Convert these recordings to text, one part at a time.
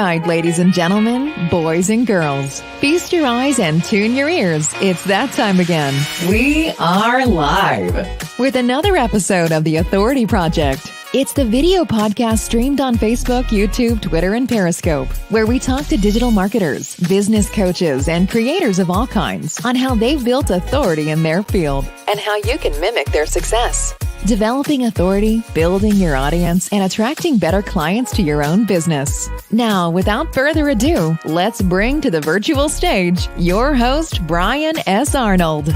right, ladies and gentlemen, boys and girls, feast your eyes and tune your ears. It's that time again. We are live with another episode of The Authority Project. It's the video podcast streamed on Facebook, YouTube, Twitter, and Periscope, where we talk to digital marketers, business coaches, and creators of all kinds on how they've built authority in their field and how you can mimic their success. Developing authority, building your audience, and attracting better clients to your own business. Now, without further ado, let's bring to the virtual stage your host, Brian S. Arnold.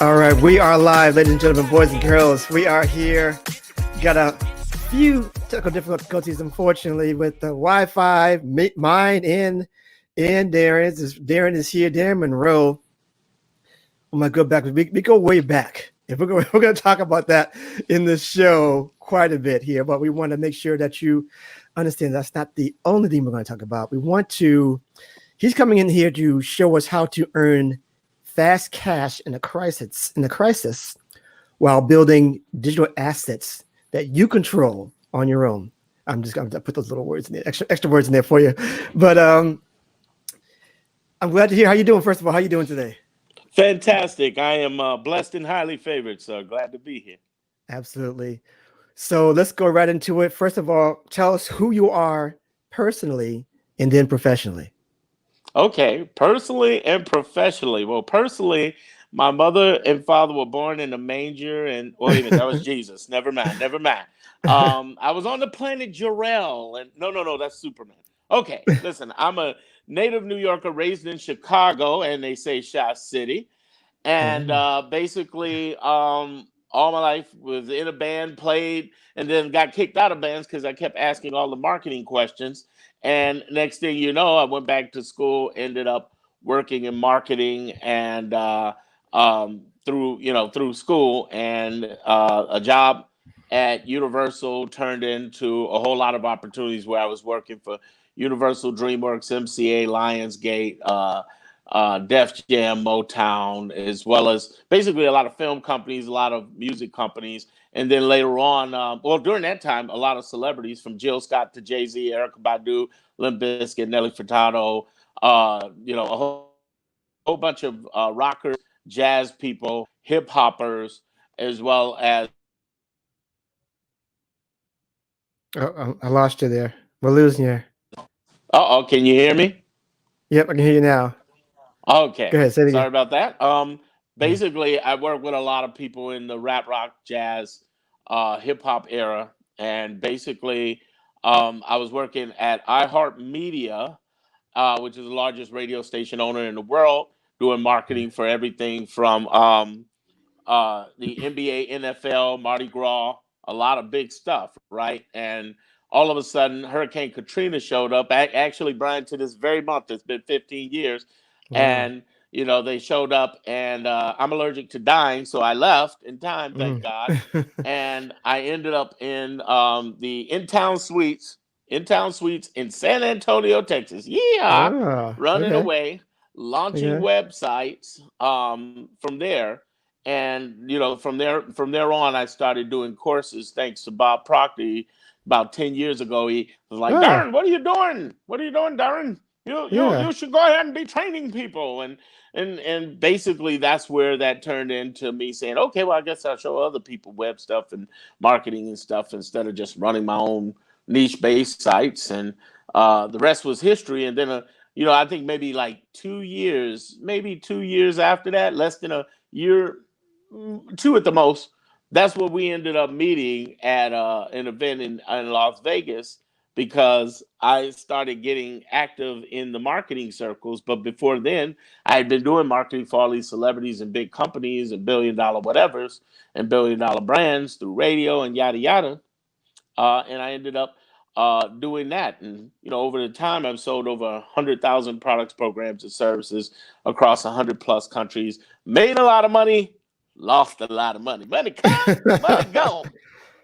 All right, we are live, ladies and gentlemen, boys and girls. We are here. Got a few technical difficulties, unfortunately, with the Wi-Fi. Mine and Darren's. Darren is here. Darren Monroe. Oh my, go back. We go way back. If we're going to talk about that in the show quite a bit here, but we want to make sure that you understand that's not the only thing we're going to talk about. He's coming in here to show us how to earn fast cash in a crisis while building digital assets that you control on your own. I'm going to put those little words in there, extra words in there for you. But I'm glad to hear how you doing. First of all, how you doing today? Fantastic. I am blessed and highly favored, so glad to be here. Absolutely. So let's go right into it. First of all, tell us who you are personally and then professionally. Okay, personally and professionally. Well, personally, my mother and father were born in a manger, and wait a minute, that was Jesus. Never mind. I was on the planet Jarrell, and no, that's Superman. Okay, listen, I'm a native New Yorker raised in Chicago, and they say Shot City, and basically, all my life was in a band, played, and then got kicked out of bands because I kept asking all the marketing questions. And next thing you know, I went back to school, ended up working in marketing and through school, and a job at Universal turned into a whole lot of opportunities where I was working for Universal, DreamWorks, MCA, Lionsgate, Def Jam, Motown, as well as basically a lot of film companies, a lot of music companies. And then later on, during that time, a lot of celebrities from Jill Scott to Jay-Z, Erykah Badu, Limp Bizkit, Nelly Furtado, a whole bunch of rockers, jazz people, hip hoppers, as well as. Oh, I lost you there. We're losing you. Can you hear me? Yep, I can hear you now. Okay. Go ahead, say it again. Sorry about that. Basically, I work with a lot of people in the rap, rock, jazz, hip hop era. And basically, I was working at iHeartMedia, which is the largest radio station owner in the world, doing marketing for everything from the NBA, NFL, Mardi Gras, a lot of big stuff, right? And all of a sudden, Hurricane Katrina showed up. Actually, Brian, to this very month, it's been 15 years. Wow. And, they showed up, and I'm allergic to dying, so I left in time, thank God. And I ended up in the in-town suites in San Antonio, Texas. Running away, launching websites from there. And, from there on, I started doing courses thanks to Bob Proctor. About 10 years ago, he was like, Darren, what are you doing? What are you doing, Darren? You should go ahead and be training people. And basically that's where that turned into me saying, okay, well, I guess I'll show other people web stuff and marketing and stuff instead of just running my own niche-based sites. And the rest was history. And then, I think maybe like 2 years after that, less than a year, 2 at the most, that's what we ended up meeting at an event in Las Vegas, because I started getting active in the marketing circles. But before then, I had been doing marketing for all these celebrities and big companies and billion-dollar whatevers and billion-dollar brands through radio and yada, yada. And I ended up doing that. And, over the time, I've sold over 100,000 products, programs, and services across 100+ countries, made a lot of money, lost a lot of money. Money come, money go,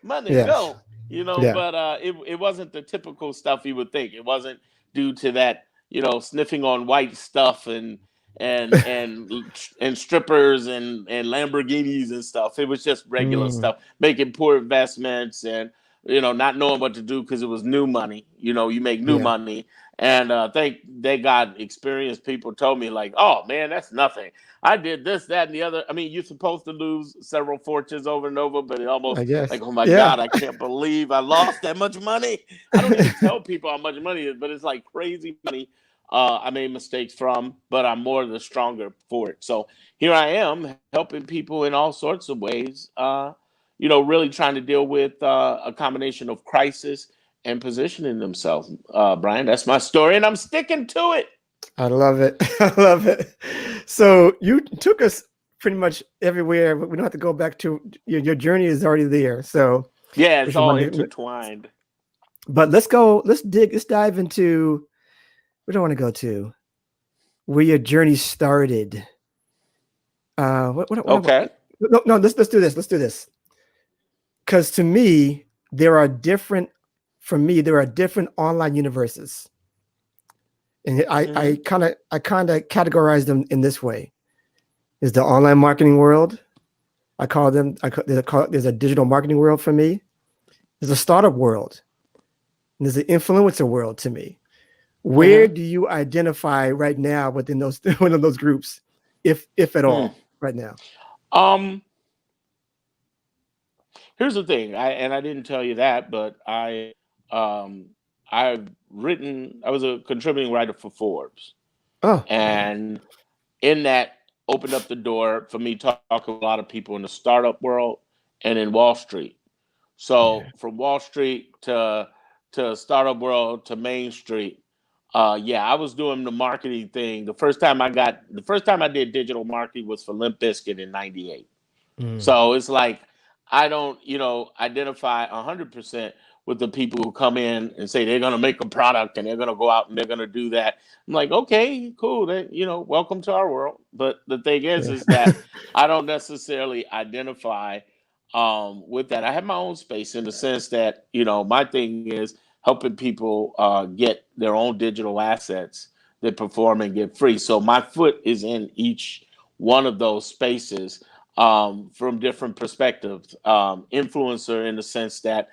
go. But it wasn't the typical stuff you would think. It wasn't due to that, sniffing on white stuff and strippers and Lamborghinis and stuff. It was just regular stuff, making poor investments and not knowing what to do because it was new money. You make new Yeah. money. And thank they got experienced people told me like, oh man, that's nothing. I did this, that, and the other. I mean, you're supposed to lose several fortunes over and over, but it almost I guess. like, oh my Yeah. God, I can't believe I lost that much money. I don't even tell people how much money it is, but it's like crazy money. I made mistakes from, but I'm more the stronger for it. So here I am helping people in all sorts of ways. Really trying to deal with a combination of crisis and positioning themselves. Brian, that's my story, and I'm sticking to it. I love it. I love it. So you took us pretty much everywhere, but we don't have to go back to your journey is already there. So Yeah, we it's should all run intertwined. but let's dive into where do I want to go to? Where your journey started. Okay. No, let's do this. Let's do this. Because to me, for me, there are different online universes. And I Mhm. kind of categorize them in this way. Is the online marketing world. There's a digital marketing world for me. There's a startup world. And there's an influencer world to me. Where Mhm. do you identify right now within those one of those groups, if at Hmm. all, right now? Um. Here's the thing. I didn't tell you that, but um I've written. I was a contributing writer for Forbes, Oh, and in that opened up the door for me talking with a lot of people in the startup world and in Wall Street. yeah. So from Wall Street to startup world to Main Street, yeah, I was doing the marketing thing. The first time I did digital marketing was for Limp Bizkit in '98. Mm. So it's like I don't, identify 100% with the people who come in and say they're going to make a product and they're going to go out and they're going to do that. I'm like, okay, cool. That, welcome to our world. But the thing is Yeah. that I don't necessarily identify with that. I have my own space in the sense that, my thing is helping people get their own digital assets that perform and get free. So my foot is in each one of those spaces from different perspectives. Influencer in the sense that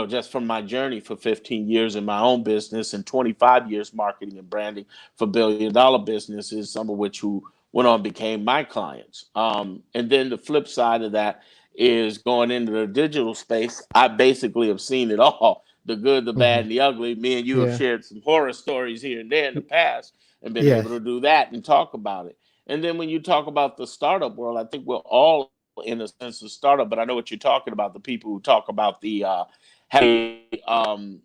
just from my journey for 15 years in my own business and 25 years marketing and branding for billion-dollar businesses, some of which who went on became my clients. And then the flip side of that is going into the digital space. I basically have seen it all. The good, the bad, Mhm. and the ugly. Me and you have Yeah. shared some horror stories here and there in the past and been able Yes. to do that and talk about it. And then when you talk about the startup world, I think we're all in a sense of startup, but I know what you're talking about. The people who talk about the having the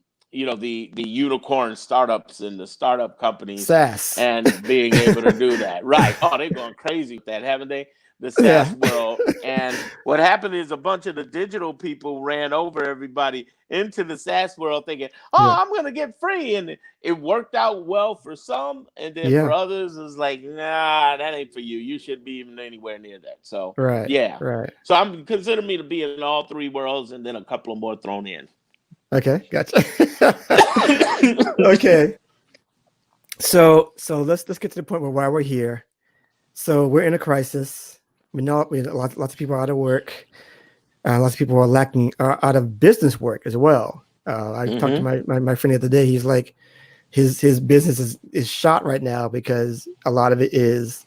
unicorn startups and the startup companies SaaS. and being able to do that. Right. Oh, they're going crazy with that, haven't they? The Yeah. SaaS world. And what happened is a bunch of the digital people ran over everybody into the SaaS world thinking, Yeah. oh, I'm going to get free. And it worked out well for some. And then for Yeah. others, it's like, nah, that ain't for you. You shouldn't be even anywhere near that. So, Right. yeah. Right. So I'm consider me to be in all three worlds and then a couple of more thrown in. Okay. Gotcha. Okay. So let's get to the point where why we're here. So we're in a crisis. We know lots of people are out of work. Lots of people are out of business work as well. I talked to Mm-hmm. my friend the other day. He's like, his business is shot right now because a lot of it is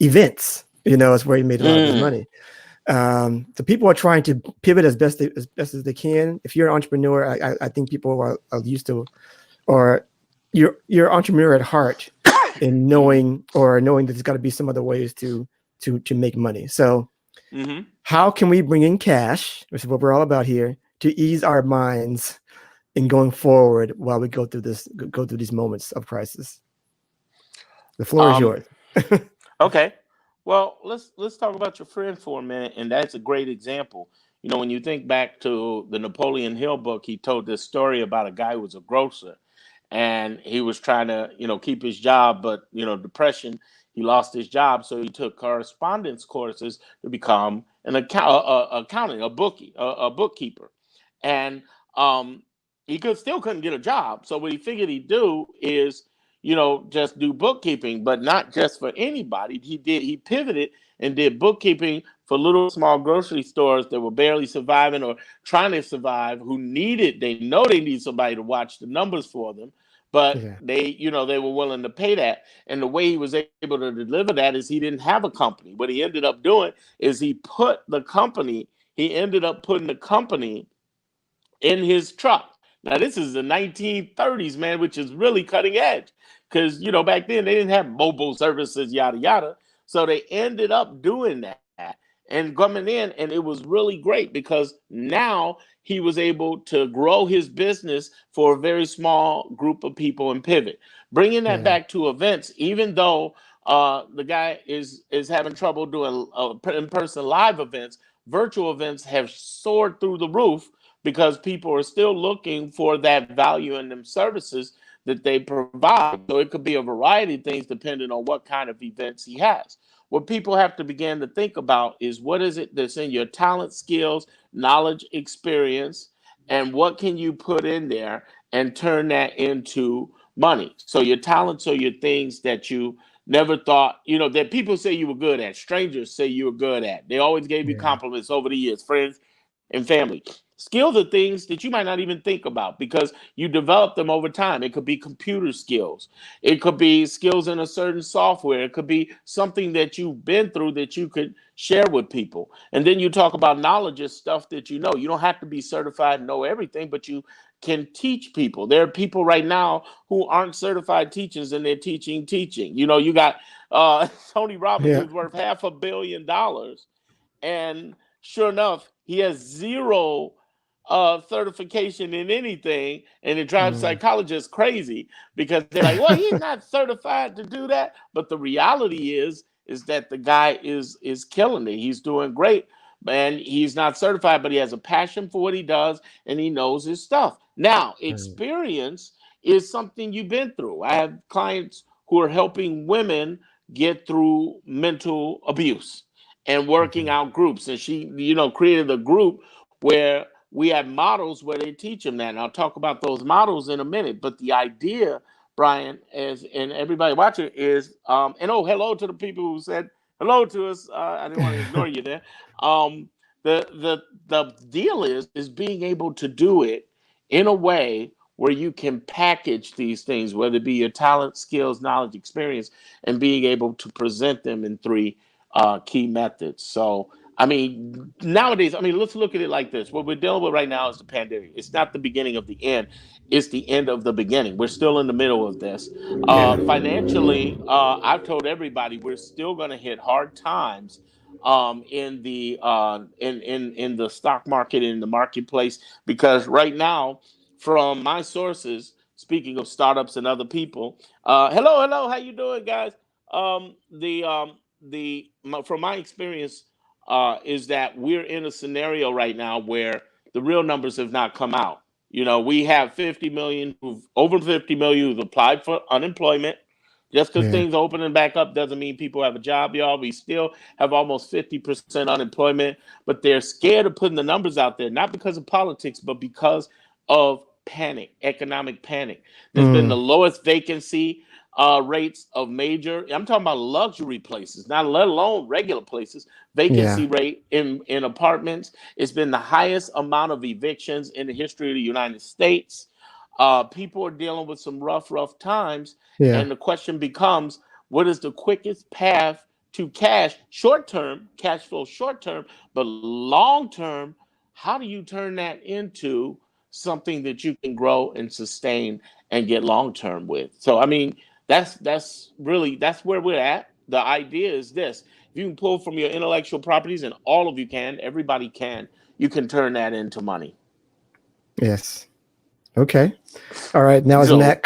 events. It's where he made a lot of his Mm. money. So people are trying to pivot as best as they can. If you're an entrepreneur, I think people are used to, or you're an entrepreneur at heart, in knowing that there's got to be some other ways to make money. So Mm-hmm. how can we bring in cash, which is what we're all about here, to ease our minds in going forward while we go through these moments of crisis? The floor is Um, yours. okay. Well, let's talk about your friend for a minute, and that's a great example. When you think back to the Napoleon Hill book, he told this story about a guy who was a grocer, and he was trying to, keep his job, but depression, he lost his job, so he took correspondence courses to become an accountant, a bookkeeper, and um, he still couldn't get a job. So what he figured he'd do is just do bookkeeping, but not just for anybody. He pivoted and did bookkeeping for little small grocery stores that were barely surviving or trying to survive, who they know they need somebody to watch the numbers for them, but Yeah. they were willing to pay that. And the way he was able to deliver that is he didn't have a company. What he ended up doing is he ended up putting the company in his truck. Now, this is the 1930s, man, which is really cutting edge, because, back then they didn't have mobile services, yada, yada. So they ended up doing that and coming in, and it was really great because now he was able to grow his business for a very small group of people and pivot. Bringing that Yeah. back to events, even though the guy is having trouble doing in-person live events, virtual events have soared through the roof because people are still looking for that value in them services that they provide. So it could be a variety of things depending on what kind of events he has. What people have to begin to think about is, what is it that's in your talent, skills, knowledge, experience, and what can you put in there and turn that into money? So your talents are your things that you never thought, that people say you were good at, strangers say you were good at. They always gave you Yeah. compliments over the years, friends and family. Skills are things that you might not even think about because you develop them over time. It could be computer skills. It could be skills in a certain software. It could be something that you've been through that you could share with people. And then you talk about knowledge is stuff that you know. You don't have to be certified and know everything, but you can teach people. There are people right now who aren't certified teachers and they're teaching. You got Tony Robbins, Yeah. who's worth $500 million. And sure enough, he has zero certification in anything, and it drives Mm. psychologists crazy because they're like, "Well, he's not certified to do that." But the reality is that the guy is killing it. He's doing great, and he's not certified, but he has a passion for what he does, and he knows his stuff. Now, Mm. experience is something you've been through. I have clients who are helping women get through mental abuse and working Mhm. out groups. And she, created a group where we have models where they teach them that. And I'll talk about those models in a minute. But the idea, Brian, and everybody watching and hello to the people who said hello to us. I didn't want to ignore you there. Um, the deal is being able to do it in a way where you can package these things, whether it be your talent, skills, knowledge, experience, and being able to present them in three key methods. So, nowadays, let's look at it like this. What we're dealing with right now is the pandemic. It's not the beginning of the end. It's the end of the beginning. We're still in the middle of this. Yeah. Financially, I've told everybody we're still going to hit hard times in the in the stock market, in the marketplace, because right now, from my sources, speaking of startups and other people, hello, how you doing, guys? From my experience, is that we're in a scenario right now where the real numbers have not come out. We have 50 million, over 50 million who've applied for unemployment. Just because Yeah. things are opening back up doesn't mean people have a job, y'all. We still have almost 50% unemployment, but they're scared of putting the numbers out there, not because of politics, but because of panic, economic panic. There's been the Mm. lowest vacancy rates of I'm talking about luxury places, not let alone regular places. Yeah. Vacancy rate in apartments. It's been the highest amount of evictions in the history of the United States. People are dealing with some rough times. Yeah. And the question becomes, what is the quickest path to cash flow short term, but long term, how do you turn that into something that you can grow and sustain and get long term with? So, that's where we're at. The idea is this: if you can pull from your intellectual properties, and all of you can, everybody can, you can turn that into money. Yes. Okay. All right. Now is So, Matt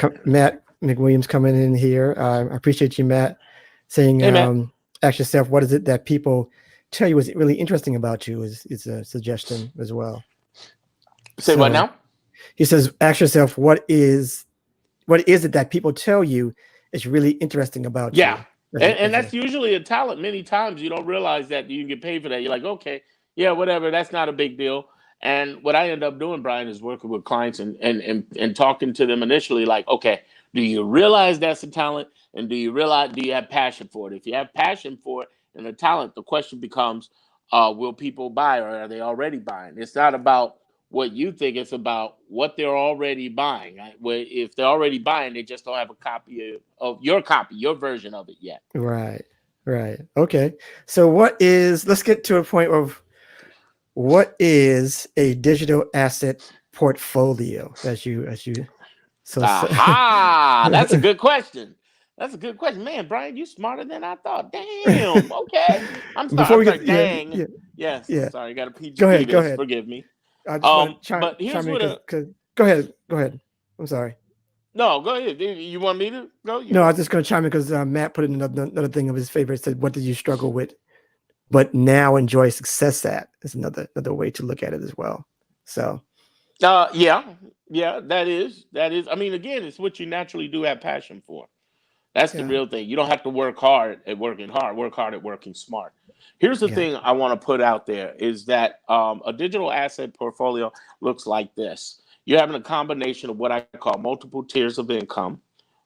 McWilliams coming in here. I appreciate you, Matt, saying, hey, Matt, ask yourself, what is it that people tell you is really interesting about you is a suggestion as well. say what So now? he says, ask yourself, what is it that people tell you is really interesting about Yeah. you? And that's usually a talent. Many times you don't realize that you can get paid for that. You're like, okay, yeah, whatever. That's not a big deal. And what I end up doing, Brian, is working with clients and talking to them initially, like, okay, do you realize that's a talent? And do you have passion for it? If you have passion for it and a talent, the question becomes, will people buy, or are they already buying? It's not about what you think, it's about what they're already buying. Right? If they're already buying, they just don't have a copy of your version of it yet. Right. Right. Okay. So let's get to a point of what is a digital asset portfolio as you so Aha, that's a good question. That's a good question. Man, Brian, you smarter than I thought. Damn. Okay. I'm sorry. before I'm we sorry. get Dang. yeah, Yes, I'm yeah. sorry. I got a Go PGP ahead, go this. ahead. Forgive me. I just want to But here's chime in what a because go ahead. I'm sorry. no, go ahead. You want me to go? You No, I go. was just going to chime in because Matt put in another thing of his favorite. Said, "What did you struggle with, but now enjoy success at?" Is another way to look at it as well. So Yeah, yeah, that is. I mean, again, it's what you naturally do have passion for. That's the yeah, real thing. You don't have to work hard at working hard. Work hard at working smart. Here's the thing gotcha. I want to put out there is that a digital asset portfolio looks like this. You're having a combination of what I call multiple tiers of income,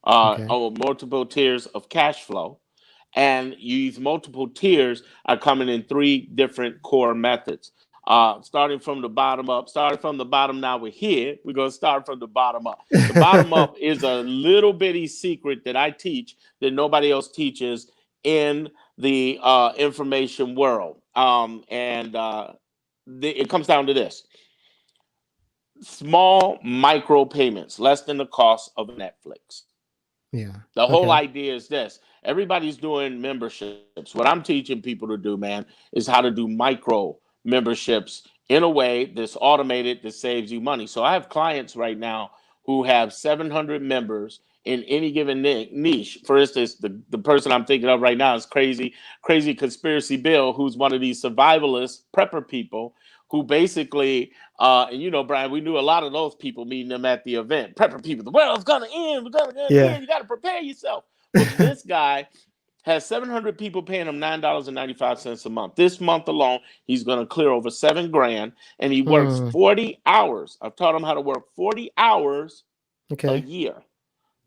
Okay, or multiple tiers of cash flow, and these multiple tiers are coming in three different core methods. Starting from the bottom up, starting from the bottom now we're here. We're going to start from the bottom up. The bottom up is a little bitty secret that I teach that nobody else teaches in the information world. It comes down to this: small micro payments, less than the cost of Netflix. yeah, The whole okay, idea is this: everybody's doing memberships. What I'm teaching people to do, man, is how to do micro memberships in a way that's automated that saves you money. So I have clients right now who have 700 members in any given niche. For instance, the person I'm thinking of right now is crazy conspiracy Bill, who's one of these survivalist prepper people who basically and Brian, we knew a lot of those people meeting them at the event. Prepper people, the world's gonna end, we're gonna yeah, end, you gotta prepare yourself. Well, this guy has 700 people paying him $9.95 a month. This month alone, he's gonna clear over $7 grand, and he works hmm, 40 hours. I've taught him how to work 40 hours a okay. year,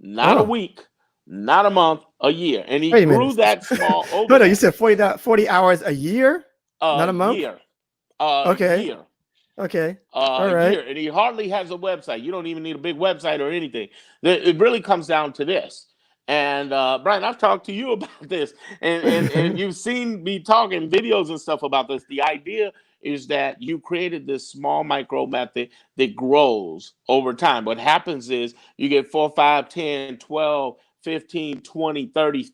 not a Oh, week, not a month, a year. And he wait a grew minute. that small No, over no, you that said 40 hours a year, not a a month. year, a Okay, year. okay, all A right. year, and he hardly has a website. You don't even need a big website or anything. It really comes down to this. And Brian, I've talked to you about this, and you've seen me talking videos and stuff about this. The idea is that you created this small micro method that grows over time. What happens is you get 4, 5, 10, 12, 15, 20, 30,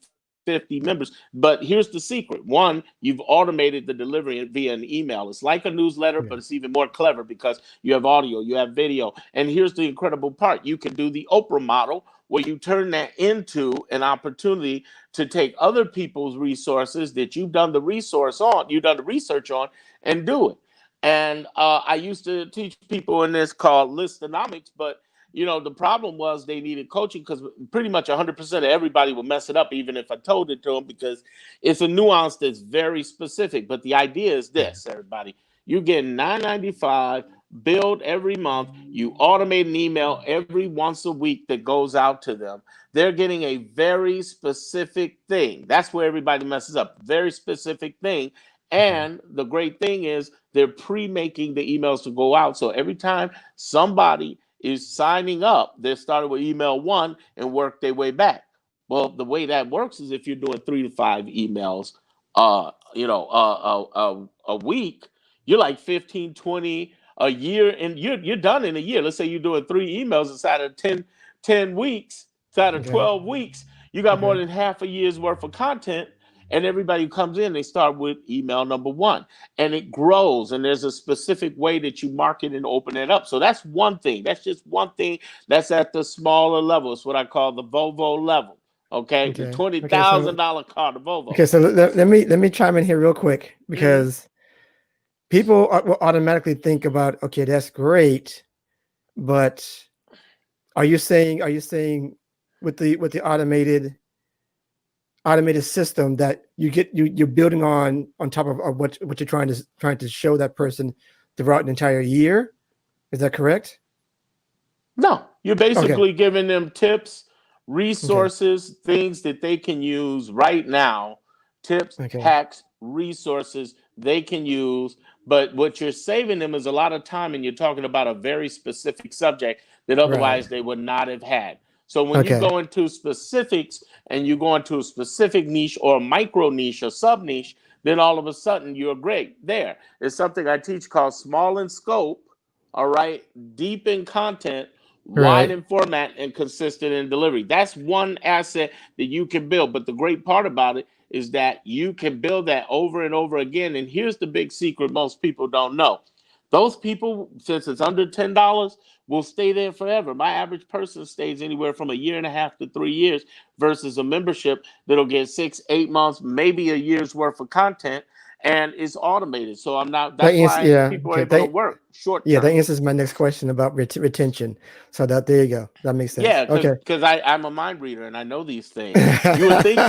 50 members. But here's the secret. One, you've automated the delivery via an email. It's like a newsletter, Yeah, but it's even more clever because you have audio, you have video. And here's the incredible part: you can do the Oprah model, where you turn that into an opportunity to take other people's resources that you've done the research on, and do it. And I used to teach people in this called listonomics, but the problem was they needed coaching because pretty much 100% of everybody will mess it up, even if I told it to them, because it's a nuance that's very specific. But the idea is yeah, this, everybody: you get $9.95 billed every month. You automate an email every once a week that goes out to them. They're getting a very specific thing. That's where everybody messes up. Very specific thing. okay, And the great thing is they're pre-making the emails to go out. So every time somebody is signing up, they started with email one and work their way back. Well, the way that works is if you're doing 3 to 5 emails, a week, you're like 15, 20 a year, and you're done in a year. Let's say you're doing 3 emails inside of 10 weeks, inside of okay, 12 weeks, you got more okay, than half a year's worth of content. And everybody who comes in, they start with email number one, and it grows. And there's a specific way that you market and open it up. So that's one thing. That's just one thing that's at the smaller level. It's what I call the Volvo level. Okay, the okay, twenty okay. thousand dollar car, the Volvo. Okay, so let me chime in here real quick Mm-hmm. because people will automatically think about, okay, that's great, but are you saying with the automated system that you're building on top of what you're trying to show that person throughout an entire year? Is that correct? No, you're Okay, basically giving them tips, okay, resources, things that they can use right now tips, Okay. hacks, resources they can use. But what you're saving them is a lot of time, and you're talking about a very specific subject that Right. otherwise they would not have had. So when you Okay. go into specifics and you go into a specific niche or a micro niche or sub niche, then all of a sudden you're great there. It's something I teach called small in scope, all right, deep in content, wide Right. in format, and consistent in delivery. That's one asset that you can build. But the great part about it is that you can build that over and over again. And here's the big secret most people don't know. Those people, since it's under $10, will stay there forever. My average person stays anywhere from a year and a half to 3 years versus a membership that'll get 6, 8 months, maybe a year's worth of content, and it's automated. So I'm not, That that's is, why yeah. people are Okay. able to work short Yeah, that term. answers my next question about retention. So that there you go. That makes sense. Yeah, Okay. because I'm a mind reader and I know these things. You would think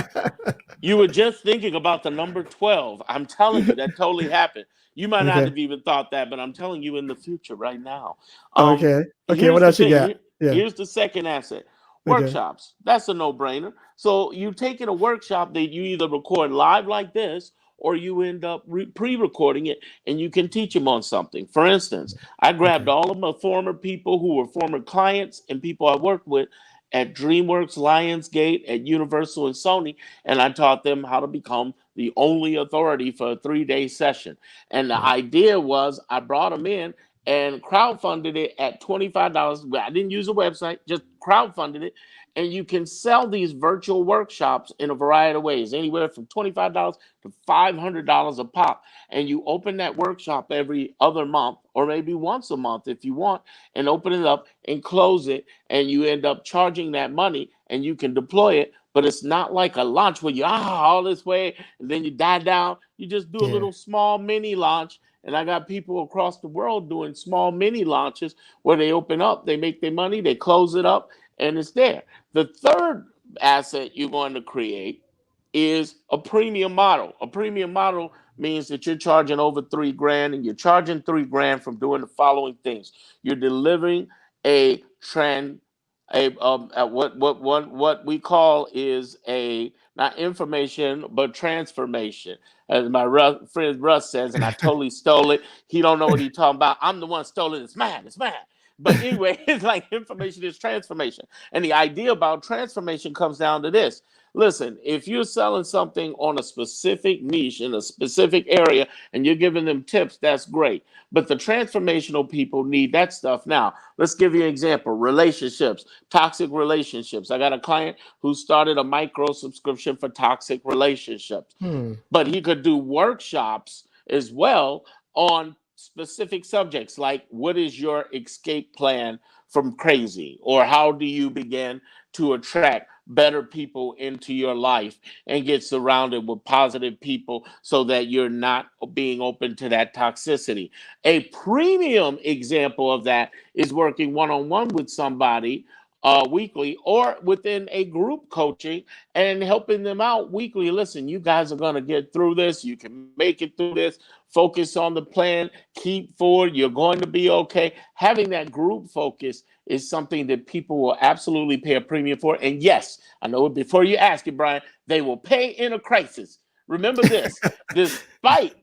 you were just thinking about the number 12. I'm telling you, that totally happened. You might not Okay. have even thought that, but I'm telling you in the future right now. Okay. Okay. What Here's the else you thing. got? Yeah. Here's the second asset. Okay. Workshops. That's a no-brainer. So you take in a workshop that you either record live like this or you end up pre-recording it and you can teach them on something. For instance, I grabbed Okay. all of my former people who were former clients and people I worked with at DreamWorks, Lionsgate, at Universal and Sony, and I taught them how to become the only authority for a 3-day session. And the Right. idea was I brought them in and crowdfunded it at $25. I didn't use a website, just crowdfunded it. And you can sell these virtual workshops in a variety of ways, anywhere from $25 to $500 a pop. And you open that workshop every other month, or maybe once a month if you want, and open it up and close it. And you end up charging that money and you can deploy it. But it's not like a launch where you all this way and then you die down. You just do a Yeah. little small mini launch. And I got people across the world doing small mini launches where they open up, they make their money, they close it up, and it's there. The third asset you're going to create is a premium model. A premium model means that you're charging over $3,000, and you're charging $3,000 from doing the following things. You're delivering a trend, what we call is a not information but transformation, as my friend Russ says, and I totally stole it. He don't know what he's talking about. I'm the one stole it. It's mine. It's mine. But anyway, it's like information is transformation. And the idea about transformation comes down to this. Listen, if you're selling something on a specific niche in a specific area and you're giving them tips, that's great. But the transformational people need that stuff now. Let's give you an example. Relationships, toxic relationships. I got a client who started a micro subscription for toxic relationships, Hmm. but he could do workshops as well on specific subjects like what is your escape plan from crazy, or how do you begin to attract better people into your life and get surrounded with positive people so that you're not being open to that toxicity. A premium example of that is working one-on-one with somebody weekly or within a group coaching and helping them out weekly. Listen, you guys are going to get through this. You can make it through this. Focus on the plan. Keep forward. You're going to be okay. Having that group focus is something that people will absolutely pay a premium for. And yes, I know before you ask it, Brian, they will pay in a crisis. Remember this, despite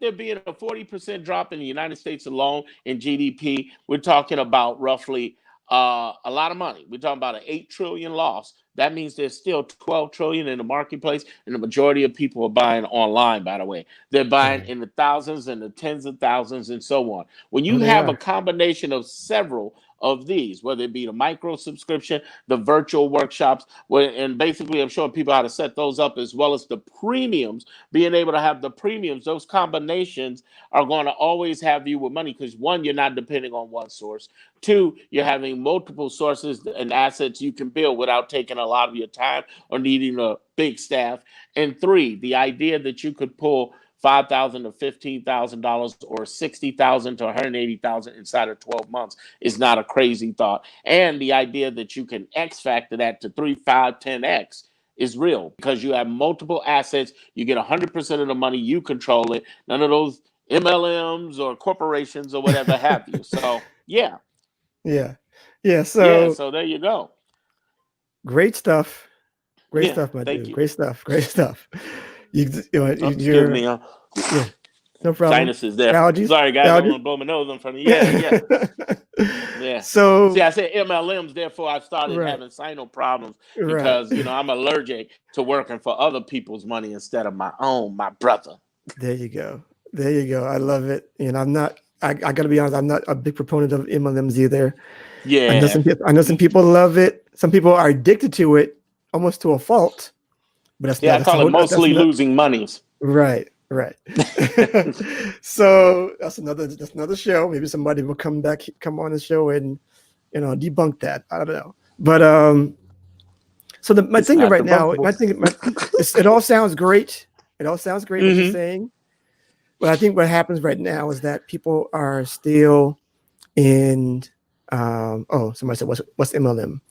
there being a 40% drop in the United States alone in GDP, we're talking about roughly a lot of money. We're talking about an 8 trillion loss. That means there's still 12 trillion in the marketplace, and the majority of people are buying online, by the way. They're buying Yeah. in the thousands and the tens of thousands and so on. When Oh, you they have a are. combination of several of these, whether it be the micro subscription, the virtual workshops, and basically I'm showing people how to set those up, as well as the premiums, being able to have the premiums, those combinations are going to always have you with money because one, you're not depending on one source. Two, you're having multiple sources and assets you can build without taking a lot of your time or needing a big staff. And three, the idea that you could pull $5,000 to $15,000 or $60,000 to $180,000 inside of 12 months is not a crazy thought. And the idea that you can X factor that to 3, 5, 10X is real because you have multiple assets. You get 100% of the money. You control it. None of those MLMs or corporations or whatever have you. So, yeah. Yeah. Yeah. Yeah. So So there you go. great stuff. Great Yeah, stuff, my thank dude. you. Great stuff. Great stuff. Oh, excuse You're me. yeah. No problem. Sinuses there. Allergies. Sorry, guys. I'm Allergies. gonna blow my nose in front of you. Yeah, yeah, yeah. See, So I said MLMs. Therefore, I started right, having sinus problems right. because I'm allergic to working for other people's money instead of my own. My brother. There you go. There you go. I love it. And I'm not. I got to be honest. I'm not a big proponent of MLMs either. Yeah. I know some people love it. Some people are addicted to it almost to a fault. But Yeah, I that's a call it whole. That's mostly not losing monies. right. Right. So that's another show. Maybe somebody will come on the show and debunk that. I don't know. But so my It's thing not right now, debunkable. it all sounds great. It all sounds great what you're Mm-hmm. saying. But I think what happens right now is that people are still in. Somebody said what's MLM?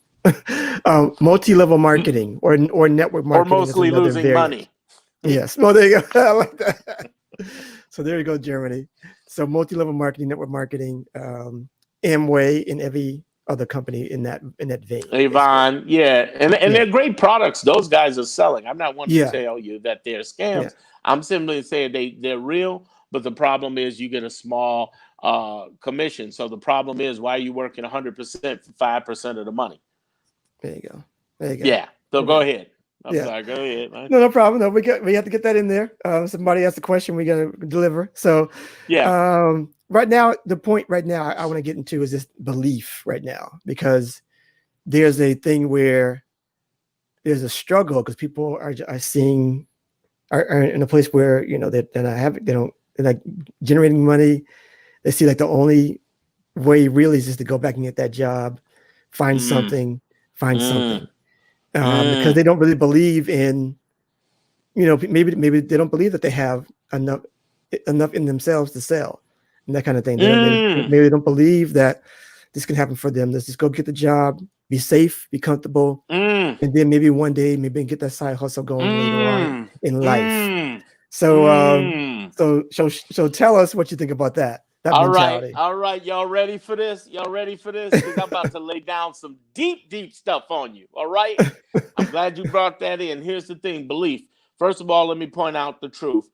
Multi-level marketing or network Or marketing is mostly another losing variant. money. Yes. Well, there you go. I like that. So there you go, Germany. So multi-level marketing, network marketing, Amway, and every other company in that vein, basically. Avon, yeah, and Yeah. they're great products. Those guys are selling. I'm not one to Yeah. tell you that they're Yeah. scams. I'm simply saying they're real, but the problem is you get a small commission. So the problem is why are you working 100% for 5% of the money? There you go. There you go. Yeah. So go Okay. ahead. I'm Yeah. sorry. Go ahead, man. No problem. No, we have to get that in there. Somebody asked a question, we gotta deliver. So Yeah. right now, the point right now I want to get into is this belief right now, because there's a thing where there's a struggle because people are seeing are in a place where they're not generating money. They see like the only way really is just to go back and get that job, find Mm, something, mm, because mm, they don't really believe in, maybe they don't believe that they have enough in themselves to sell and that kind of thing. mm, Maybe they don't believe that this can happen for them. Let's just go get the job, be safe, be comfortable, mm, and then maybe one day maybe get that side hustle going later on mm, in life. mm, So mm. so tell us what you think about that All right, mentality. all right. Y'all ready for this? Y'all ready for this? Because I'm about to lay down some deep, deep stuff on you. All right. I'm glad you brought that in. Here's the thing: belief. First of all, let me point out the truth.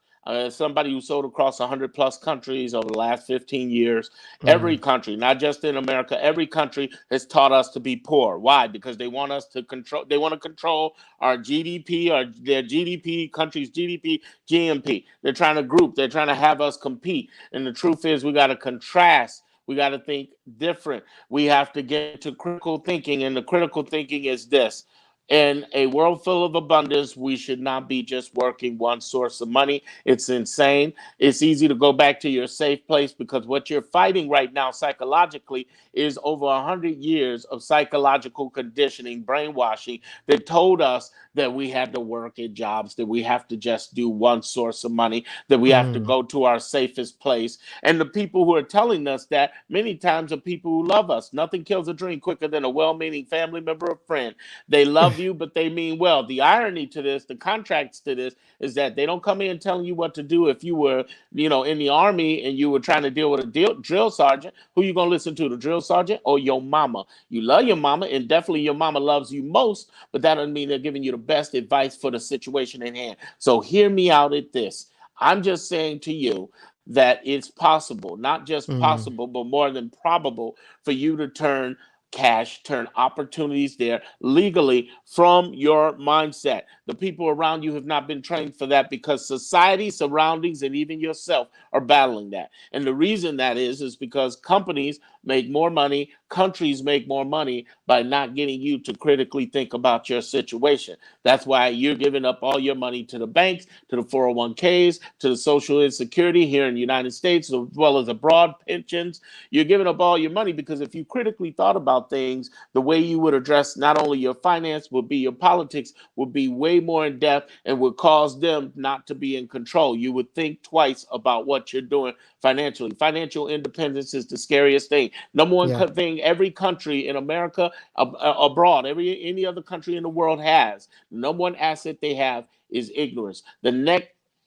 Somebody who sold across 100 plus countries over the last 15 years, every Mm, country, not just in America, every country has taught us to be poor. Why? Because they want us to control, they want to control our GDP, or their GDP, country's GDP, GMP. They're trying to group, they're trying to have us compete. And the truth is, we got to contrast. We got to think different. We have to get to critical thinking. And the critical thinking is this: in a world full of abundance, we should not be just working one source of money. It's insane. It's easy to go back to your safe place because what you're fighting right now psychologically is over 100 years of psychological conditioning, brainwashing that told us that we had to work at jobs, that we have to just do one source of money, that we have to mm, go to our safest place. And the people who are telling us that many times are people who love us. Nothing kills a dream quicker than a well-meaning family member or friend. They love you, but they mean well. The irony to this, the contracts to this, is that they don't come in telling you what to do. If you were, in the army and you were trying to deal with a drill sergeant, who you gonna listen to, the drill sergeant or your mama? You love your mama, and definitely your mama loves you most, but that doesn't mean they're giving you the best advice for the situation in hand. So hear me out at this. I'm just saying to you that it's possible, not just mm, possible, but more than probable for you to turn cash, turn opportunities there legally from your mindset. The people around you have not been trained for that because society, surroundings, and even yourself are battling that. And the reason that is because companies make more money, countries make more money by not getting you to critically think about your situation. That's why you're giving up all your money to the banks, to the 401ks, to the social insecurity here in the United States, as well as abroad pensions. You're giving up all your money because if you critically thought about things, the way you would address not only your finance, would be your politics, would be way more in depth and would cause them not to be in control. You would think twice about what you're doing financially. Financial independence is the scariest thing. Number one yeah. thing every country in America, abroad, any other country in the world has. The number one asset they have is ignorance. The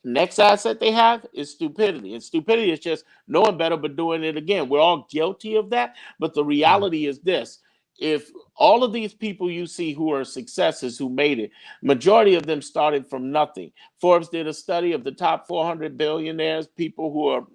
next asset they have is stupidity. And stupidity is just knowing better but doing it again. We're all guilty of that. But the Mm, reality is this: if all of these people you see who are successes, who made it, majority of them started from nothing. Forbes did a study of the top 400 billionaires, people who are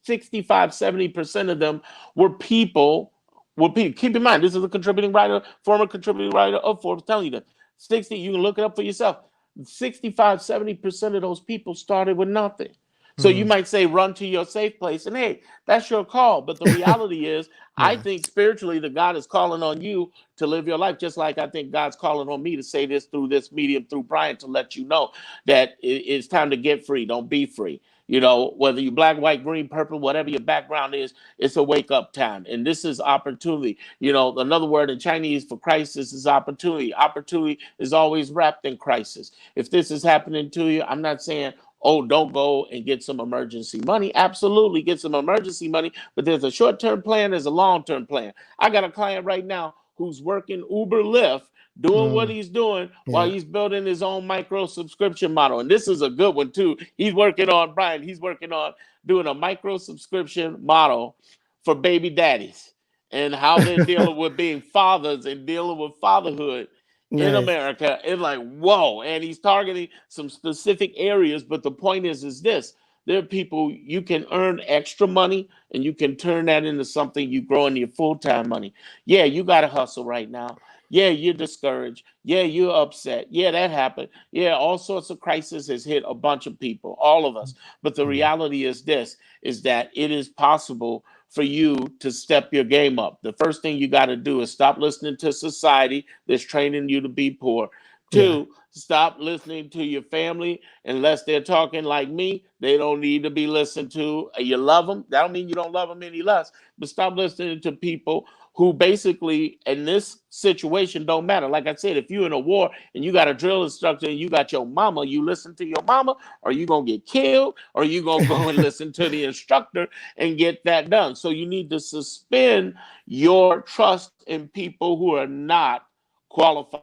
65, 70% of them were people. Well, keep in mind, this is a contributing writer, former contributing writer of Forbes telling you that. 60, you can look it up for yourself. 65, 70% of those people started with nothing. So you might say, run to your safe place. And hey, that's your call. But the reality is, I think spiritually that God is calling on you to live your life, just like I think God's calling on me to say this through this medium, through Brian, to let you know that it's time to get free. Don't be free. You know, whether you're black, white, green, purple, whatever your background is, it's a wake up time. And this is opportunity. You know, another word in Chinese for crisis is opportunity. Opportunity is always wrapped in crisis. If this is happening to you, I'm not saying, oh, don't go and get some emergency money. Absolutely get some emergency money. But there's a short-term plan, there's a long-term plan. I got a client right now who's working Uber Lyft, doing what he's doing while he's building his own micro subscription model. And this is a good one too. He's working on doing a micro subscription model for baby daddies and how they're dealing with being fathers and dealing with fatherhood in America. It's like, whoa. And he's targeting some specific areas. But the point is this. There are people, you can earn extra money and you can turn that into something you grow into your full-time money. Yeah, you got to hustle right now. Yeah, you're discouraged. Yeah, you're upset. Yeah, that happened. Yeah, all sorts of crisis has hit a bunch of people, all of us. But the reality is this, is that it is possible for you to step your game up. The first thing you got to do is stop listening to society that's training you to be poor. Two, stop listening to your family unless they're talking like me. They don't need to be listened to. You love them. That don't mean you don't love them any less. But stop listening to people who basically in this situation don't matter. Like I said, if you're in a war and you got a drill instructor and you got your mama, you listen to your mama, or you going to get killed, or you going to go and listen to the instructor and get that done. So you need to suspend your trust in people who are not qualified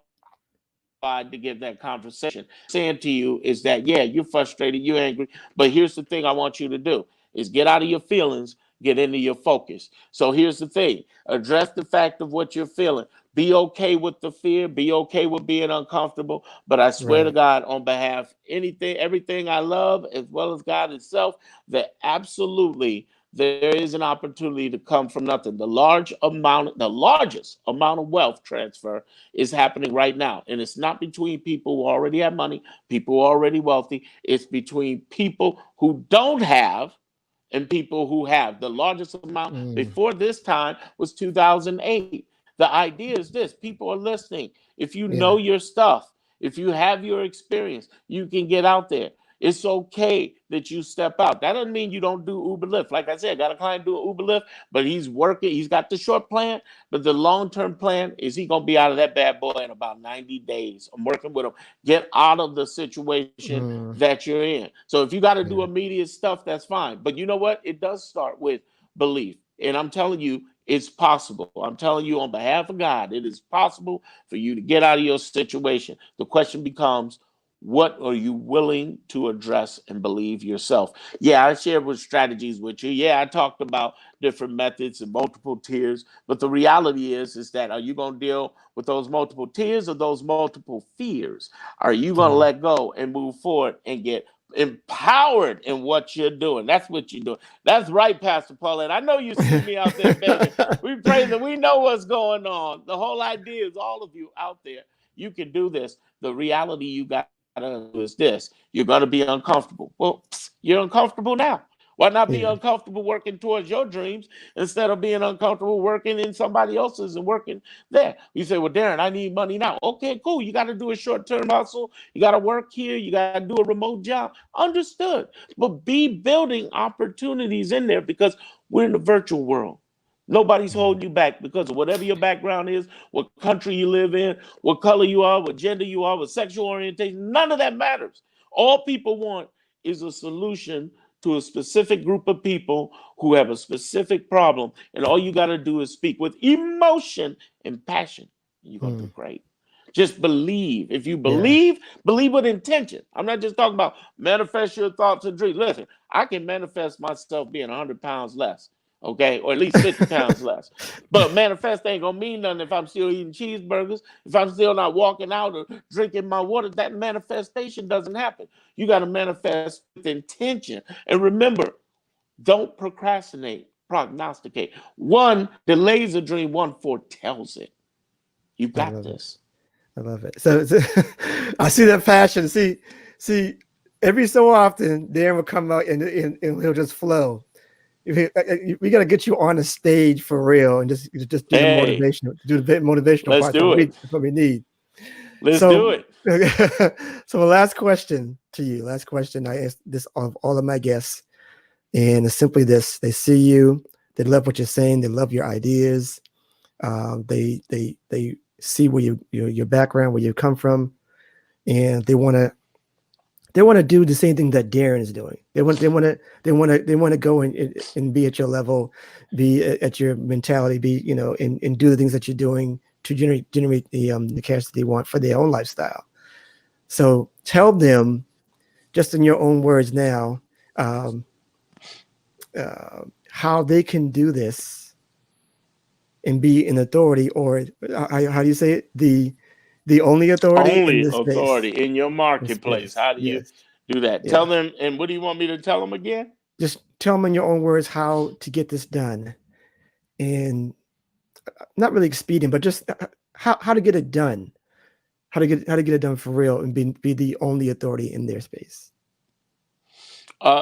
to give that conversation. Saying to you is that, yeah, you're frustrated, you're angry, but here's the thing I want you to do is get out of your feelings, get into your focus. So here's the thing, address the fact of what you're feeling. Be okay with the fear, be okay with being uncomfortable, but I swear to God, on behalf everything I love, as well as God itself, that absolutely there is an opportunity to come from nothing. The largest amount of wealth transfer is happening right now. And it's not between people who already have money, people who are already wealthy. It's between people who don't have and people who have. The largest amount before this time was 2008. The idea is this: people are listening. If you know your stuff, if you have your experience, you can get out there. It's okay that you step out. That doesn't mean you don't do Uber Lyft. Like I said, I got a client doing Uber Lyft, but he's working. He's got the short plan, but the long-term plan is he going to be out of that bad boy in about 90 days. I'm working with him. Get out of the situation that you're in. So if you got to do immediate stuff, that's fine. But you know what? It does start with belief. And I'm telling you, it's possible. I'm telling you on behalf of God, it is possible for you to get out of your situation. The question becomes, what are you willing to address and believe yourself? Yeah, I shared with strategies with you. Yeah, I talked about different methods and multiple tiers. But the reality is that are you going to deal with those multiple tiers or those multiple fears? Are you going to let go and move forward and get empowered in what you're doing? That's what you're doing. That's right, Pastor Paulette. I know you see me out there begging. We praise and we know what's going on. The whole idea is all of you out there, you can do this. The reality you got is this: you're going to be uncomfortable. Well, you're uncomfortable now. Why not be uncomfortable working towards your dreams instead of being uncomfortable working in somebody else's and working there? You say, well, Darren, I need money now. Okay, cool. You got to do a short-term hustle. You got to work here. You got to do a remote job. Understood. But be building opportunities in there, because we're in the virtual world. Nobody's holding you back because of whatever your background is, what country you live in, what color you are, what gender you are, what sexual orientation. None of that matters. All people want is a solution to a specific group of people who have a specific problem. And all you got to do is speak with emotion and passion. And you're going to do great. Just believe. If you believe, believe with intention. I'm not just talking about manifest your thoughts and dreams. Listen, I can manifest myself being 100 pounds less. okay, or at least 50 pounds less. But manifest ain't gonna mean nothing if I'm still eating cheeseburgers, if I'm still not walking out or drinking my water. That manifestation doesn't happen. You got to manifest with intention. And remember, don't procrastinate, prognosticate. One delays a dream, one foretells it. You I got love it. this. I love it. So I see that passion. See, every so often, Darren will come out and he'll just flow. We got to get you on the stage for real and just do the Hey, motivational let's part. do it. That's what we need. Let's do So, it. so the last question to you. Last question I ask this of all of my guests, and it's simply this: they see you, they love what you're saying, they love your ideas, they see where your background, where you come from, and they want to do the same thing that Darren is doing. They want to go and be at your level, be at your mentality, be and do the things that you're doing to generate the cash that they want for their own lifestyle. So tell them, just in your own words now, how they can do this and be an authority, or how do you say it? The only authority in Only this authority space. in your This marketplace. space. How do you Yes. do that? Yeah. Tell them, and what do you want me to tell them again? Just tell them in your own words how to get this done, and not really expedient, but just how to get it done. How to get it done for real and be the only authority in their space.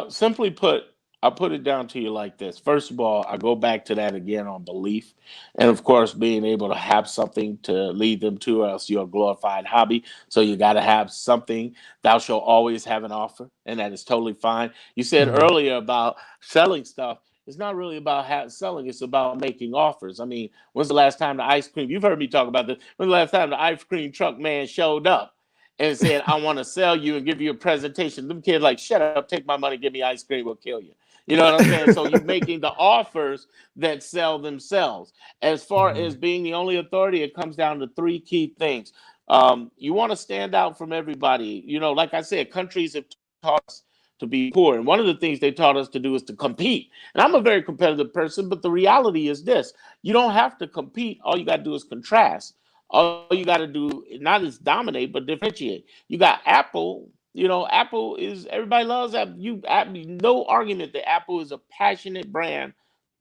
Simply put, I put it down to you like this. First of all, I go back to that again on belief. And of course, being able to have something to lead them to, or else you're a glorified hobby. So you got to have something. Thou shalt always have an offer. And that is totally fine. You said Mm, earlier about selling stuff. It's not really about selling, it's about making offers. I mean, when's the last time the ice cream, you've heard me talk about this, when's the last time the ice cream truck man showed up and said, I want to sell you and give you a presentation? Them kids like, shut up, take my money, give me ice cream, we'll kill you. You know what I'm saying? So you're making the offers that sell themselves. As far as mm, being the only authority, it comes down to three key things. You want to stand out from everybody. You know, like I said, countries have taught us to be poor. And one of the things they taught us to do is to compete. And I'm a very competitive person, but the reality is this: you don't have to compete. All you got to do is contrast. All you got to do, not is dominate, but differentiate. You got Apple. You know, Apple is, everybody loves Apple. No argument that Apple is a passionate brand,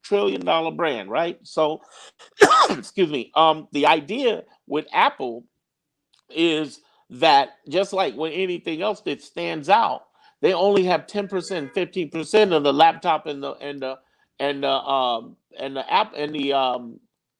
$1 trillion brand, right? So, excuse me. The idea with Apple is that just like with anything else that stands out, they only have 10%, 15% of the laptop and the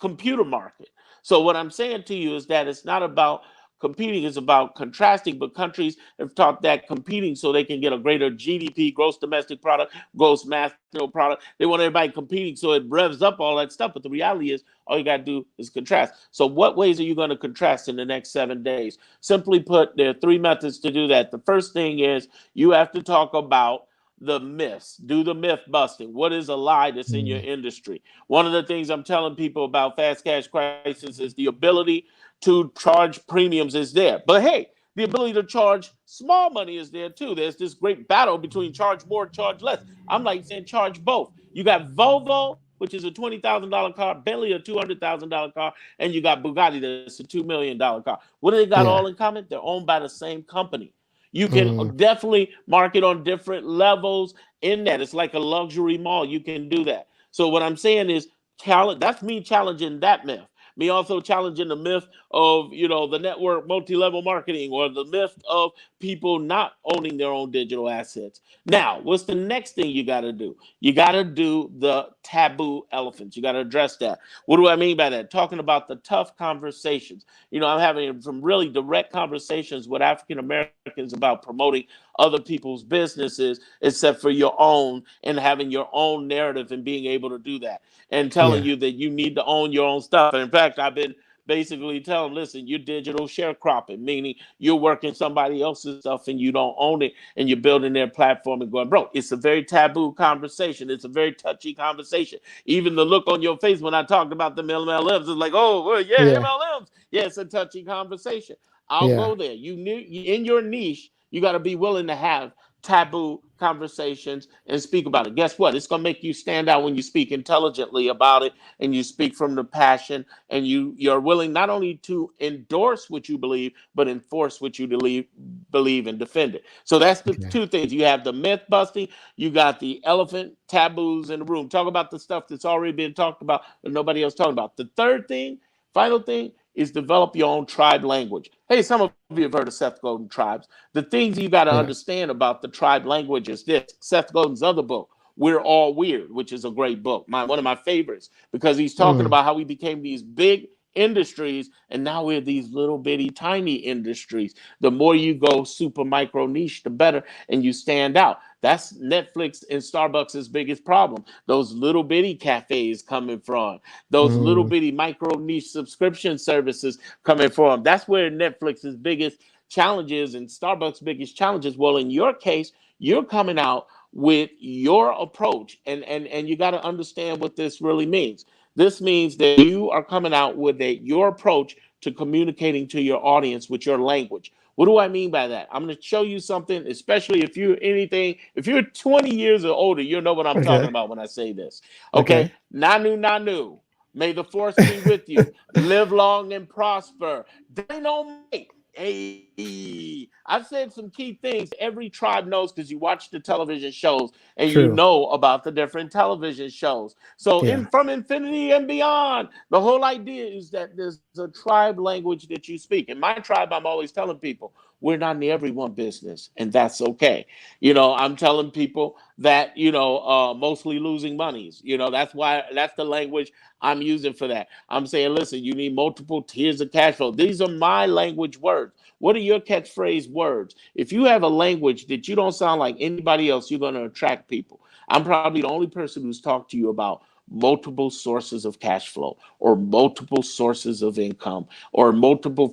computer market. So what I'm saying to you is that it's not about competing, it's about contrasting. But countries have taught that competing so they can get a greater GDP, gross domestic product, gross national product. They want everybody competing so it revs up all that stuff. But the reality is, all you got to do is contrast. So what ways are you going to contrast in the next 7 days? Simply put, there are three methods to do that. The first thing is you have to talk about the myths. Do the myth busting. What is a lie that's in your mm. industry? One of the things I'm telling people about Fast Cash Crisis is the ability to charge premiums is there. But hey, the ability to charge small money is there too. There's this great battle between charge more, charge less. I'm like saying charge both. You got Volvo, which is a $20,000 car, Bentley, a $200,000 car, and you got Bugatti, that's a $2 million car. What do they got all Yeah. in common? They're owned by the same company. You can Mm, definitely market on different levels in that. It's like a luxury mall. You can do that. So what I'm saying is, challenge. That's me challenging that myth. Me also challenging the myth of, the network multi-level marketing, or the myth of people not owning their own digital assets. Now, what's the next thing you got to do? You got to do the taboo elephants. You got to address that. What do I mean by that? Talking about the tough conversations. I'm having some really direct conversations with African Americans about promoting other people's businesses except for your own, and having your own narrative and being able to do that, and telling yeah. you that you need to own your own stuff. And in fact, I've been basically telling them, listen, you're digital sharecropping, meaning you're working somebody else's stuff and you don't own it, and you're building their platform and going broke. It's a very taboo conversation. It's a very touchy conversation. Even the look on your face when I talked about them MLMs is like, oh, well, yeah, Yeah. MLMs. Yeah, it's a touchy conversation. I'll Yeah. go there. In your niche, you got to be willing to have Taboo Conversations and speak about it. Guess what? It's going to make you stand out when you speak intelligently about it and you speak from the passion and you're willing not only to endorse what you believe, but enforce what you believe and defend it. So that's the two things. You have the myth busting, you got the elephant taboos in the room. Talk about the stuff that's already been talked about and nobody else talking about. The third thing, final thing, is develop your own tribe language. Hey, some of you have heard of Seth Godin tribes. The things you got to understand about the tribe language is this. Seth Godin's other book, We're All Weird, which is a great book, one of my favorites, because he's talking about how we became these big industries and now we're these little bitty tiny industries. The more you go super micro niche, the better, and you stand out. That's Netflix and Starbucks' biggest problem. Those little bitty cafes coming from, those little bitty micro niche subscription services coming from. That's where Netflix's biggest challenges and Starbucks' biggest challenges. Well, in your case, you're coming out with your approach, and you got to understand what this really means. This means that you are coming out with your approach to communicating to your audience with your language. What do I mean by that? I'm going to show you something, especially if you're 20 years or older, you'll know what I'm talking about when I say this. Okay. Nanu, nanu. May the force be with you. Live long and prosper. Dynamite. Hey, I've said some key things every tribe knows because you watch the television shows and you know about the different television shows. So from infinity and beyond, the whole idea is that there's a tribe language that you speak. In my tribe, I'm always telling people, we're not in the everyone business, and that's okay. I'm telling people that, mostly losing monies. That's the language I'm using for that. I'm saying, listen, you need multiple tiers of cash flow. These are my language words. What are your catchphrase words? If you have a language that you don't sound like anybody else, you're going to attract people. I'm probably the only person who's talked to you about multiple sources of cash flow or multiple sources of income or multiple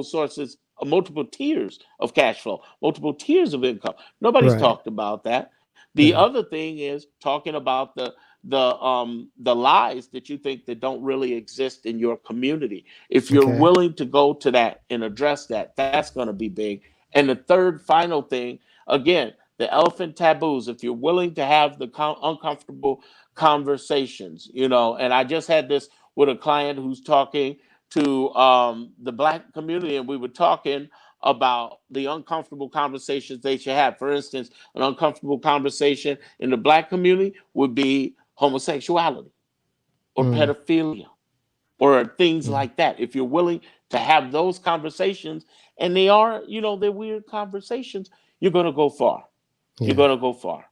sources, multiple tiers of cash flow, multiple tiers of income. Nobody's talked about that. The other thing is talking about the lies that you think that don't really exist in your community. If you're willing to go to that and address that, that's going to be big. And the third final thing, again, the elephant taboos, if you're willing to have the uncomfortable conversations, and I just had this with a client who's talking to the Black community, and we were talking about the uncomfortable conversations they should have. For instance, an uncomfortable conversation in the Black community would be homosexuality or pedophilia or things like that. If you're willing to have those conversations, and they're weird conversations, you're going to go far. You're going to go far.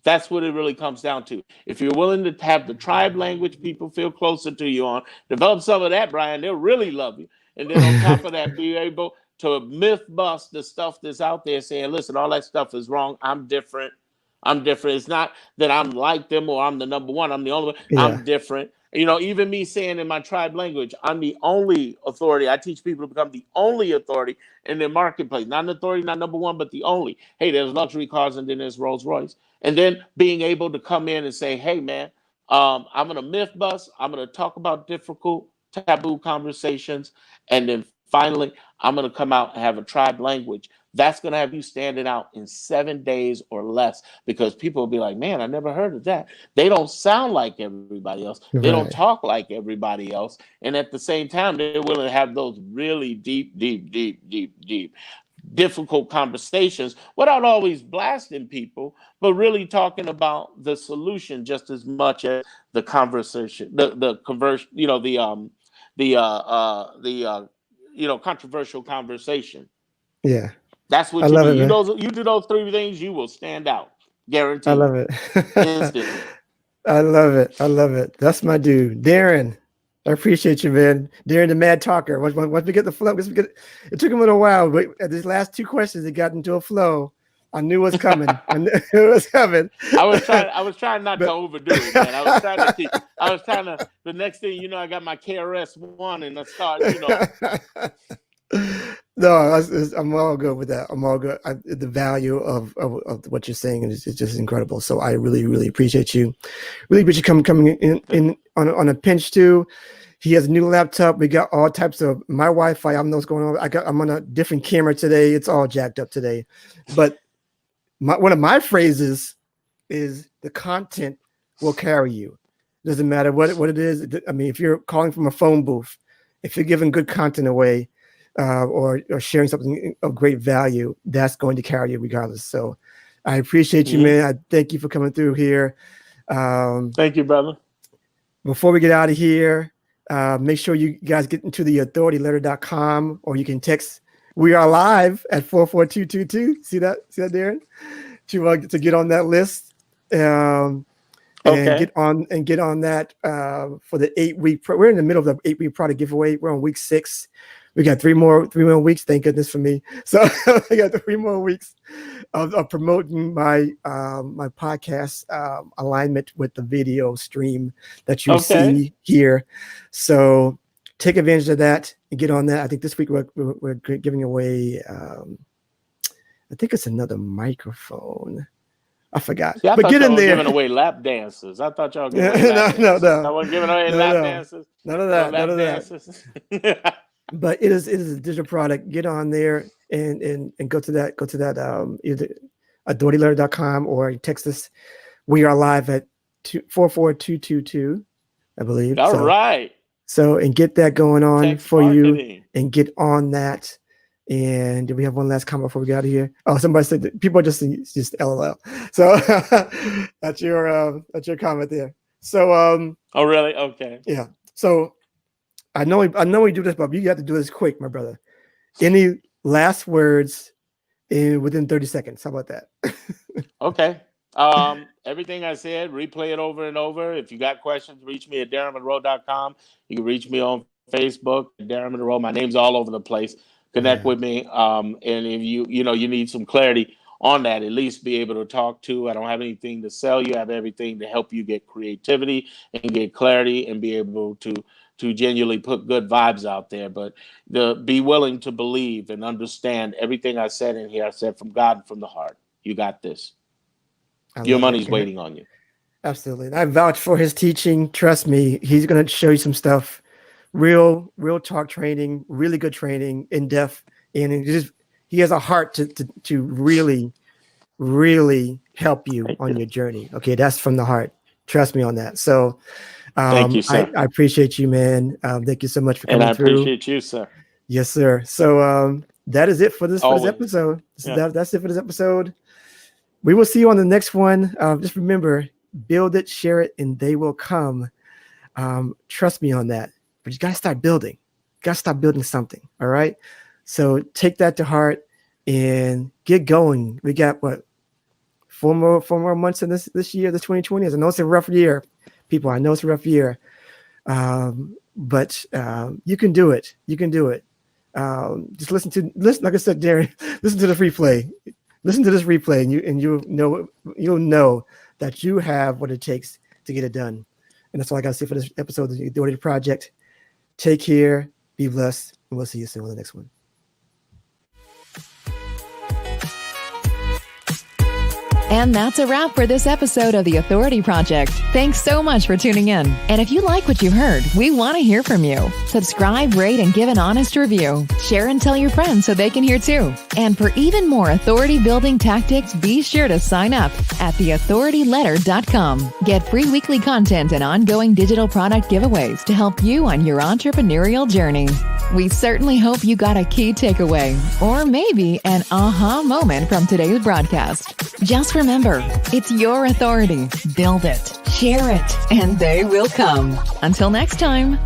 That's what it really comes down to. If you're willing to have the tribe language people feel closer to you on, develop some of that, Brian, they'll really love you. And then on top of that, be able to myth bust the stuff that's out there saying, listen, all that stuff is wrong. I'm different. It's not that I'm like them or I'm the number one. I'm the only one. I'm different. Even me saying in my tribe language, I'm the only authority. I teach people to become the only authority in their marketplace. Not an authority, not number one, but the only. Hey, there's luxury cars and then there's Rolls Royce. And then being able to come in and say, hey, man, I'm going to myth bust. I'm going to talk about difficult taboo conversations. And then finally, I'm going to come out and have a tribe language. That's going to have you standing out in 7 days or less, because people will be like, man, I never heard of that. They don't sound like everybody else. They don't talk like everybody else. And at the same time, they're willing to have those really deep, difficult conversations without always blasting people, but really talking about the solution just as much as the conversation, the conversion, controversial conversation. Yeah. That's what you do. You do those three things, you will stand out. Guaranteed. I love it. Instantly. I love it. That's my dude. Darren, I appreciate you, man. Darren, the mad talker. Once we get the flow, it took him a little while, but at these last two questions, it got into a flow. I knew it was coming. I knew it was coming. I was trying not to overdo it, man. I was trying to, the next thing, I got my KRS-One and I start, No, I'm all good with that. I'm all good. The value of what you're saying is just incredible. So I really, really appreciate you. Really appreciate you coming in on a pinch too. He has a new laptop. We got all types of my Wi-Fi. I don't know what's going on. I'm on a different camera today. It's all jacked up today. But one of my phrases is the content will carry you. Doesn't matter what it is. I mean, if you're calling from a phone booth, if you're giving good content away, or sharing something of great value, that's going to carry you regardless. So I appreciate you, man. I thank you for coming through here. Thank you, brother. Before we get out of here, make sure you guys get into the authorityletter.com, or you can text "We Are Live" at 44222. See that, Darren? To get on that list, and get on that for the 8-week. We're in the middle of the 8-week product giveaway. We're on week 6. We got 3 more weeks. Thank goodness for me. So I got 3 more weeks of promoting my my podcast alignment with the video stream that you see here. So take advantage of that and get on that. I think this week we're giving away. I think it's another microphone. I forgot. See, but get in there. Giving away lap dances. I thought y'all giving away lap dances. No. I wasn't giving away lap dances. None of that. But it is a digital product. Get on there and go to that either authorityletter.com or text us. We are live at 44222, I believe. All right. So and get that going on Text for marketing. You and get on that. And do we have one last comment before we get out of here? Oh, somebody said that people just LOL. So that's your comment there. So oh really? Okay. Yeah. So I know we do this, but you have to do this quick, my brother. Any last words within 30 seconds? How about that? Okay. Everything I said, replay it over and over. If you got questions, reach me at DarrenMonroe.com. You can reach me on Facebook, Darren Monroe. My name's all over the place. Connect with me. And if you need some clarity on that, at least be able to talk to. I don't have anything to sell you. I have everything to help you get creativity and get clarity and be able to genuinely put good vibes out there. But be willing to believe and understand everything I said in here. I said from God and from the heart. You got this. Your money's waiting on you. Absolutely. And I vouch for his teaching. Trust me, he's going to show you some stuff. Real talk training, really good training, in depth, and he has a heart to really, really help you on your journey. Okay, that's from the heart. Trust me on that. So, thank you, sir. I appreciate you, man. Thank you so much for coming through. And I appreciate you, sir. Yes, sir. So, that is it for this episode. That's it for this episode. We will see you on the next one. Just remember, build it, share it, and they will come. Trust me on that. But you got to start building. You got to start building something. All right. So take that to heart and get going. We got 4 more months in this year, this 2020. I know it's a rough year, people. I know it's a rough year. But you can do it. You can do it. Just listen. Like I said, Darren, listen to the replay. Listen to this replay, and you'll know that you have what it takes to get it done. And that's all I got to say for this episode of the Authority Project. Take care, be blessed, and we'll see you soon on the next one. And that's a wrap for this episode of The Authority Project. Thanks so much for tuning in. And if you like what you heard, we want to hear from you. Subscribe, rate, and give an honest review. Share and tell your friends so they can hear too. And for even more authority building tactics, be sure to sign up at theauthorityletter.com. Get free weekly content and ongoing digital product giveaways to help you on your entrepreneurial journey. We certainly hope you got a key takeaway or maybe an aha moment from today's broadcast. Just remember, it's your authority. Build it, share it, and they will come. Until next time.